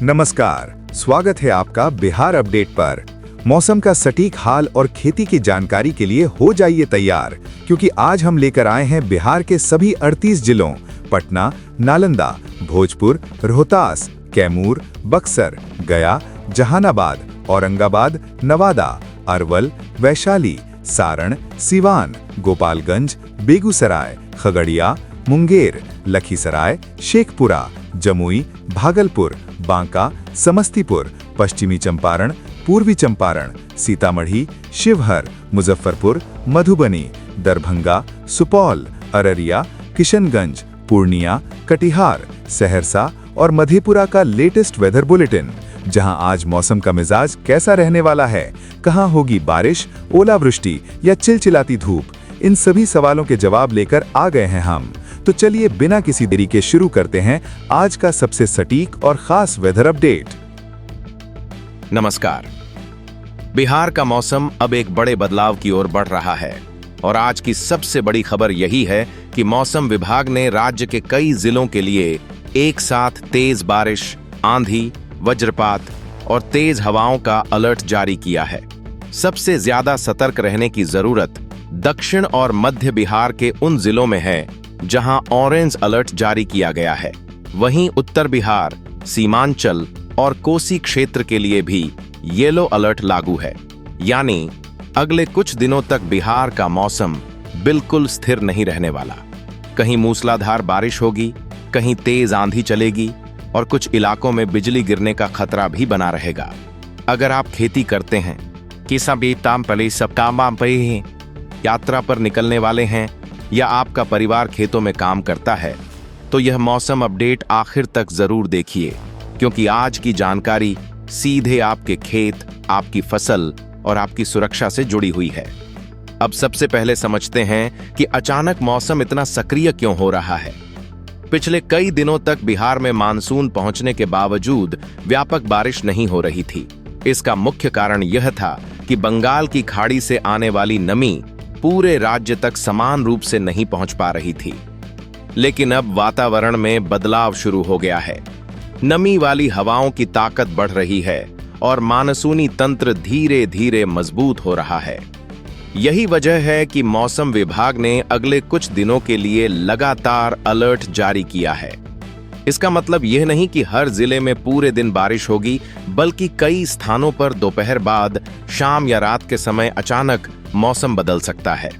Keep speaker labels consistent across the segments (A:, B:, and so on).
A: नमस्कार, स्वागत है आपका बिहार अपडेट पर। मौसम का सटीक हाल और खेती की जानकारी के लिए हो जाइए तैयार, क्योंकि आज हम लेकर आए हैं बिहार के सभी 38 जिलों पटना, नालंदा, भोजपुर, रोहतास, कैमूर, बक्सर, गया, जहानाबाद, औरंगाबाद, नवादा, अरवल, वैशाली, सारण, सिवान, गोपालगंज, बेगूसराय, खगड़िया, मुंगेर, लखीसराय, शेखपुरा, जमुई, भागलपुर, बांका, समस्तीपुर, पश्चिमी चंपारण, पूर्वी चंपारण, सीतामढ़ी, शिवहर, मुजफ्फरपुर, मधुबनी, दरभंगा, सुपौल, अररिया, किशनगंज, पूर्णिया, कटिहार, सहरसा और मधेपुरा का लेटेस्ट वेदर बुलेटिन, जहां आज मौसम का मिजाज कैसा रहने वाला है, कहां होगी बारिश, ओलावृष्टि या चिलचिलाती धूप, इन सभी सवालों के जवाब लेकर आ गए हैं हम। तो चलिए बिना किसी देरी के शुरू करते हैं आज का सबसे सटीक और खास वेदर अपडेट।
B: नमस्कार। बिहार का मौसम अब एक बड़े बदलाव की ओर बढ़ रहा है और आज की सबसे बड़ी खबर यही है कि मौसम विभाग ने राज्य के कई जिलों के लिए एक साथ तेज बारिश, आंधी, वज्रपात और तेज हवाओं का अलर्ट जारी किया है। सबसे ज्यादा सतर्क रहने की जरूरत दक्षिण और मध्य बिहार के उन जिलों में है जहां ऑरेंज अलर्ट जारी किया गया है। वहीं उत्तर बिहार, सीमांचल और कोसी क्षेत्र के लिए भी येलो अलर्ट लागू है। यानी अगले कुछ दिनों तक बिहार का मौसम बिल्कुल स्थिर नहीं रहने वाला। कहीं मूसलाधार बारिश होगी, कहीं तेज आंधी चलेगी और कुछ इलाकों में बिजली गिरने का खतरा भी बना रहेगा। अगर आप खेती करते हैं, यात्रा पर निकलने वाले हैं या आपका परिवार खेतों में काम करता है, तो यह मौसम अपडेट आखिर तक जरूर देखिए, क्योंकि आज की जानकारी सीधे आपके खेत, आपकी फसल और आपकी सुरक्षा से जुड़ी हुई है। अब सबसे पहले समझते हैं कि अचानक मौसम इतना सक्रिय क्यों हो रहा है। पिछले कई दिनों तक बिहार में मानसून पहुंचने के बावजूद व्यापक बारिश नहीं हो रही थी। इसका मुख्य कारण यह था कि बंगाल की खाड़ी से आने वाली नमी पूरे राज्य तक समान रूप से नहीं पहुंच पा रही थी। लेकिन अब वातावरण में बदलाव शुरू हो गया है। नमी वाली हवाओं की ताकत बढ़ रही है और मानसूनी तंत्र धीरे धीरे मजबूत हो रहा है। यही वजह है कि मौसम विभाग ने अगले कुछ दिनों के लिए लगातार अलर्ट जारी किया है। इसका मतलब यह नहीं कि हर जिले में पूरे दिन बारिश होगी, बल्कि कई स्थानों पर दोपहर बाद, शाम या रात के समय अचानक मौसम बदल सकता है।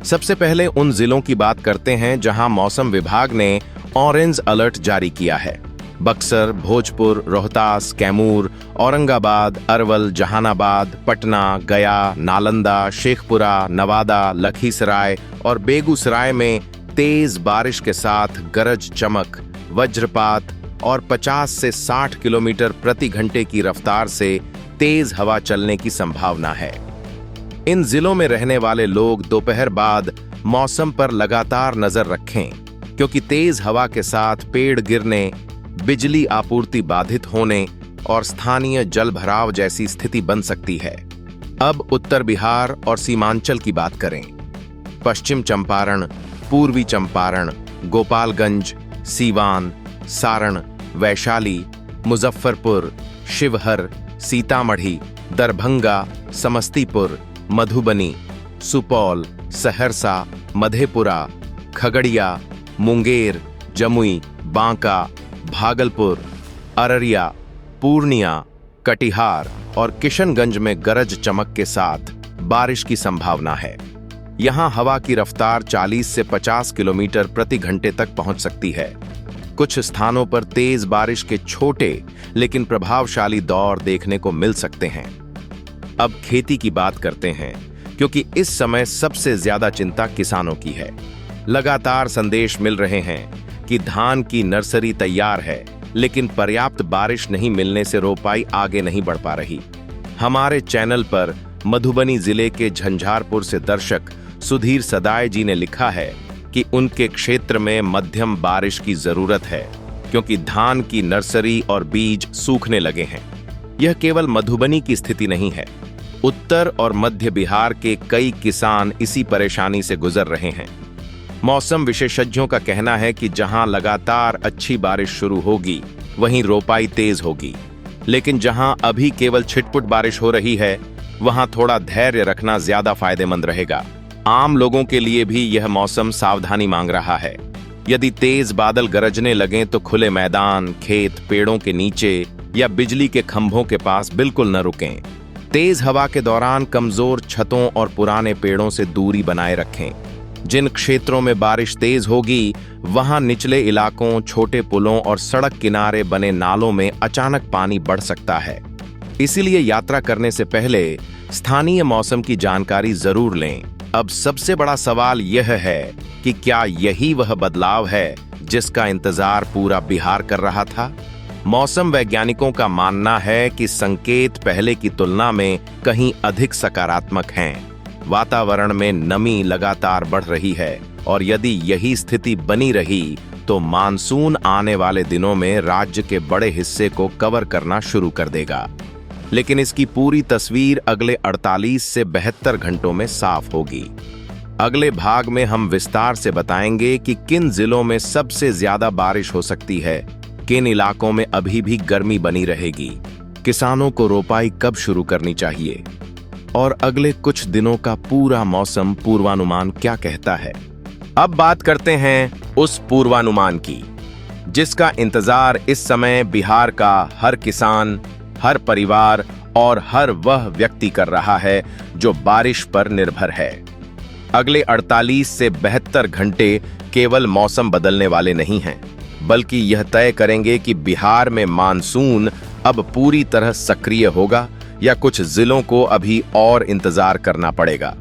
B: सबसे पहले उन जिलों की बात करते हैं जहां मौसम विभाग ने ऑरेंज अलर्ट जारी किया है। बक्सर, भोजपुर, रोहतास, कैमूर, औरंगाबाद, अरवल, जहानाबाद, पटना, गया, नालंदा, शेखपुरा, नवादा, लखीसराय और बेगूसराय में तेज बारिश के साथ गरज चमक, वज्रपात और 50 से 60 किलोमीटर प्रति घंटे की रफ्तार से तेज हवा चलने की संभावना है। इन जिलों में रहने वाले लोग दोपहर बाद मौसम पर लगातार नजर रखें, क्योंकि तेज हवा के साथ पेड़ गिरने, बिजली आपूर्ति बाधित होने और स्थानीय जलभराव जैसी स्थिति बन सकती है। अब उत्तर बिहार और सीमांचल की बात करें। पश्चिम चंपारण, पूर्वी चंपारण, गोपालगंज, सीवान, सारण, वैशाली, मुजफ्फरपुर, शिवहर, सीतामढ़ी, दरभंगा, समस्तीपुर, मधुबनी, सुपौल, सहरसा, मधेपुरा, खगड़िया, मुंगेर, जमुई, बांका, भागलपुर, अररिया, पूर्णिया, कटिहार और किशनगंज में गरज चमक के साथ बारिश की संभावना है। यहां हवा की रफ्तार 40 से 50 किलोमीटर प्रति घंटे तक पहुंच सकती है। कुछ स्थानों पर तेज बारिश के छोटे लेकिन प्रभावशाली दौर देखने को मिल सकते हैं। अब खेती की बात करते हैं, क्योंकि इस समय सबसे ज्यादा चिंता किसानों की है। लगातार संदेश मिल रहे हैं कि धान की नर्सरी तैयार है, लेकिन पर्याप्त बारिश नहीं मिलने से रोपाई आगे नहीं बढ़ पा रही। हमारे चैनल पर मधुबनी जिले के झंझारपुर से दर्शक सुधीर सदाय जी ने लिखा है कि उनके क्षेत्र में मध्यम बारिश की जरूरत है, क्योंकि धान की नर्सरी और बीज सूखने लगे हैं। यह केवल मधुबनी की स्थिति नहीं है, उत्तर और मध्य बिहार के कई किसान इसी परेशानी से गुजर रहे हैं। मौसम विशेषज्ञों का कहना है कि जहां लगातार अच्छी बारिश शुरू होगी वहीं रोपाई तेज होगी, लेकिन जहां अभी केवल छिटपुट बारिश हो रही है वहां थोड़ा धैर्य रखना ज्यादा फायदेमंद रहेगा। आम लोगों के लिए भी यह मौसम सावधानी मांग रहा है। यदि तेज बादल गरजने लगें तो खुले मैदान, खेत, पेड़ों के नीचे या बिजली के खंभों के पास बिल्कुल न रुकें। तेज हवा के दौरान कमजोर छतों और पुराने पेड़ों से दूरी बनाए रखें। जिन क्षेत्रों में बारिश तेज होगी वहां निचले इलाकों, छोटे पुलों और सड़क किनारे बने नालों में अचानक पानी बढ़ सकता है। इसीलिए यात्रा करने से पहले स्थानीय मौसम की जानकारी जरूर लें। अब सबसे बड़ा सवाल यह है कि क्या यही वह बदलाव है जिसका इंतजार पूरा बिहार कर रहा था? मौसम वैज्ञानिकों का मानना है कि संकेत पहले की तुलना में कहीं अधिक सकारात्मक हैं। वातावरण में नमी लगातार बढ़ रही है और यदि यही स्थिति बनी रही तो मानसून आने वाले दिनों में राज्य के बड़े हिस्से को कवर करना शुरू कर देगा। लेकिन इसकी पूरी तस्वीर अगले 48 से 72 घंटों में साफ होगी। अगले भाग में हम विस्तार से बताएंगे कि किन जिलों में सबसे ज्यादा बारिश हो सकती है, किन इलाकों में अभी भी गर्मी बनी रहेगी, किसानों को रोपाई कब शुरू करनी चाहिए और अगले कुछ दिनों का पूरा मौसम पूर्वानुमान क्या कहता है। अब बात करते हैं उस पूर्वानुमान की जिसका इंतजार इस समय बिहार का हर किसान, हर परिवार और हर वह व्यक्ति कर रहा है जो बारिश पर निर्भर है। अगले 48 से 72 घंटे केवल मौसम बदलने वाले नहीं हैं, बल्कि यह तय करेंगे कि बिहार में मानसून अब पूरी तरह सक्रिय होगा या कुछ जिलों को अभी और इंतजार करना पड़ेगा।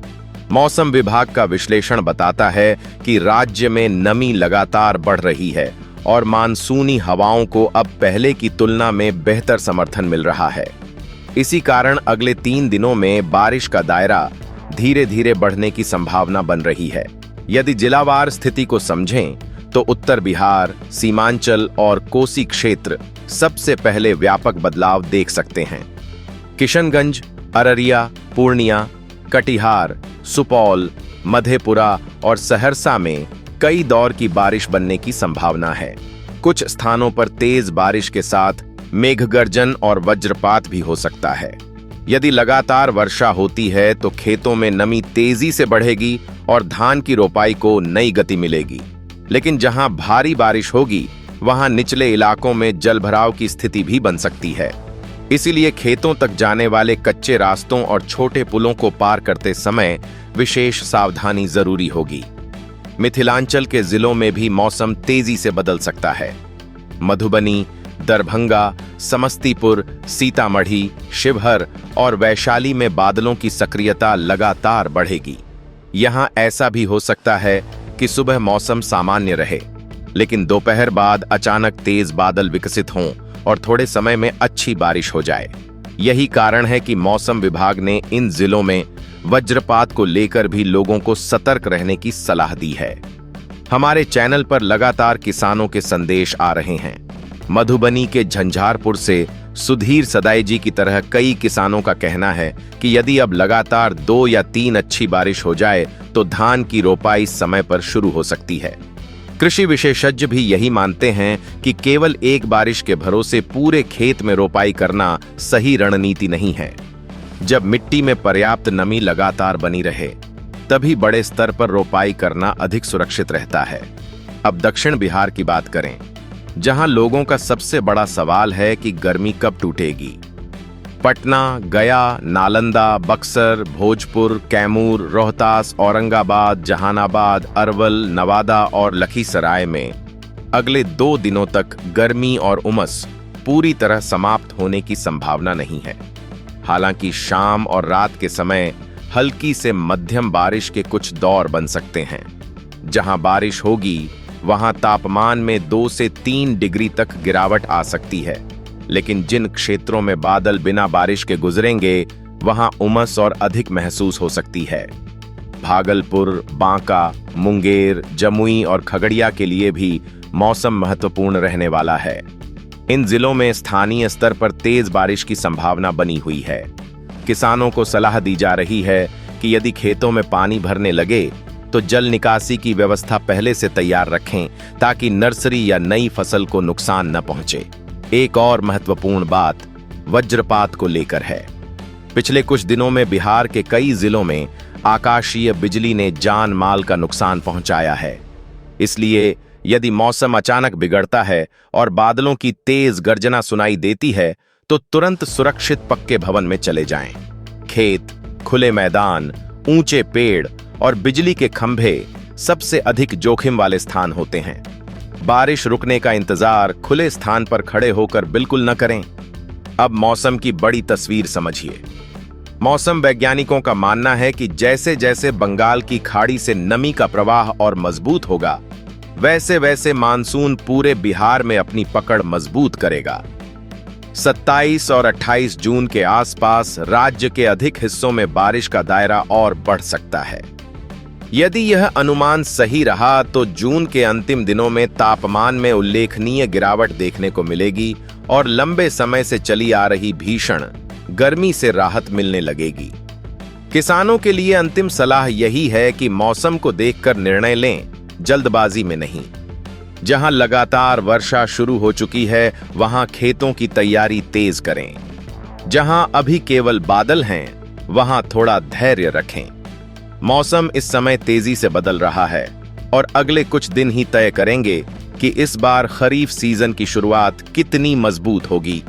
B: मौसम विभाग का विश्लेषण बताता है कि राज्य में नमी लगातार बढ़ रही है और मानसूनी हवाओं को अब पहले की तुलना में बेहतर समर्थन मिल रहा है। इसी कारण अगले 3 दिनों में बारिश का दायरा धीरे धीरे बढ़ने की संभावना बन रही है। यदि जिलावार स्थिति को समझें तो उत्तर बिहार, सीमांचल और कोसी क्षेत्र सबसे पहले व्यापक बदलाव देख सकते हैं। किशनगंज, अररिया, पूर्णिया, कटिहार, सुपौल, मधेपुरा और सहरसा में कई दौर की बारिश बनने की संभावना है। कुछ स्थानों पर तेज बारिश के साथ मेघगर्जन और वज्रपात भी हो सकता है। यदि लगातार वर्षा होती है तो खेतों में नमी तेजी से बढ़ेगी और धान की रोपाई को नई गति मिलेगी। लेकिन जहां भारी बारिश होगी वहां निचले इलाकों में जलभराव की स्थिति भी बन सकती है। इसीलिए खेतों तक जाने वाले कच्चे रास्तों और छोटे पुलों को पार करते समय विशेष सावधानी जरूरी होगी। मिथिलांचल के जिलों में भी मौसम तेजी से बदल सकता है। मधुबनी, दरभंगा, समस्तीपुर, सीतामढ़ी, शिवहर और वैशाली में बादलों की सक्रियता लगातार बढ़ेगी। यहां ऐसा भी हो सकता है कि सुबह मौसम सामान्य रहे, लेकिन दोपहर बाद अचानक तेज बादल विकसित हों और थोड़े समय में अच्छी बारिश हो जाए। यही कारण है कि मौसम विभाग ने इन जिलों में वज्रपात को लेकर भी लोगों को सतर्क रहने की सलाह दी है। हमारे चैनल पर लगातार किसानों के संदेश आ रहे हैं। मधुबनी के झंझारपुर से सुधीर सदाई जी की तरह कई किसानों का कहना है कि यदि अब लगातार 2 या 3 अच्छी बारिश हो जाए तो धान की रोपाई समय पर शुरू हो सकती है। कृषि विशेषज्ञ भी यही मानते हैं कि केवल एक बारिश के भरोसे पूरे खेत में रोपाई करना सही रणनीति नहीं है। जब मिट्टी में पर्याप्त नमी लगातार बनी रहे तभी बड़े स्तर पर रोपाई करना अधिक सुरक्षित रहता है। अब दक्षिण बिहार की बात करें, जहां लोगों का सबसे बड़ा सवाल है कि गर्मी कब टूटेगी। पटना, गया, नालंदा, बक्सर, भोजपुर, कैमूर, रोहतास, औरंगाबाद, जहानाबाद, अरवल, नवादा और लखीसराय में अगले 2 दिनों तक गर्मी और उमस पूरी तरह समाप्त होने की संभावना नहीं है। हालांकि शाम और रात के समय हल्की से मध्यम बारिश के कुछ दौर बन सकते हैं। जहां बारिश होगी वहां तापमान में 2 से 3 डिग्री तक गिरावट आ सकती है, लेकिन जिन क्षेत्रों में बादल बिना बारिश के गुजरेंगे वहां उमस और अधिक महसूस हो सकती है। भागलपुर, बांका, मुंगेर, जमुई और खगड़िया के लिए भी मौसम महत्वपूर्ण रहने वाला है। इन जिलों में स्थानीय स्तर पर तेज बारिश की संभावना बनी हुई है। किसानों को सलाह दी जा रही है कि यदि खेतों में पानी भरने लगे तो जल निकासी की व्यवस्था पहले से तैयार रखें ताकि नर्सरी या नई फसल को नुकसान न पहुंचे। एक और महत्वपूर्ण बात वज्रपात को लेकर है। पिछले कुछ दिनों में बिहार के कई जिलों में आकाशीय बिजली ने जान माल का नुकसान पहुंचाया है। इसलिए यदि मौसम अचानक बिगड़ता है और बादलों की तेज गर्जना सुनाई देती है तो तुरंत सुरक्षित पक्के भवन में चले जाएं। खेत, खुले मैदान, ऊंचे पेड़ और बिजली के खंभे सबसे अधिक जोखिम वाले स्थान होते हैं। बारिश रुकने का इंतजार खुले स्थान पर खड़े होकर बिल्कुल न करें। अब मौसम की बड़ी तस्वीर समझिए। मौसम वैज्ञानिकों का मानना है कि जैसे जैसे बंगाल की खाड़ी से नमी का प्रवाह और मजबूत होगा, वैसे वैसे मानसून पूरे बिहार में अपनी पकड़ मजबूत करेगा। 27 और 28 जून के आसपास राज्य के अधिक हिस्सों में बारिश का दायरा और बढ़ सकता है। यदि यह अनुमान सही रहा तो जून के अंतिम दिनों में तापमान में उल्लेखनीय गिरावट देखने को मिलेगी और लंबे समय से चली आ रही भीषण गर्मी से राहत मिलने लगेगी। किसानों के लिए अंतिम सलाह यही है कि मौसम को देखकर निर्णय लें, जल्दबाजी में नहीं। जहां लगातार वर्षा शुरू हो चुकी है, वहां खेतों की तैयारी तेज करें। जहां अभी केवल बादल हैं, वहां थोड़ा धैर्य रखें। मौसम इस समय तेजी से बदल रहा है और अगले कुछ दिन ही तय करेंगे कि इस बार खरीफ सीजन की शुरुआत कितनी मजबूत होगी।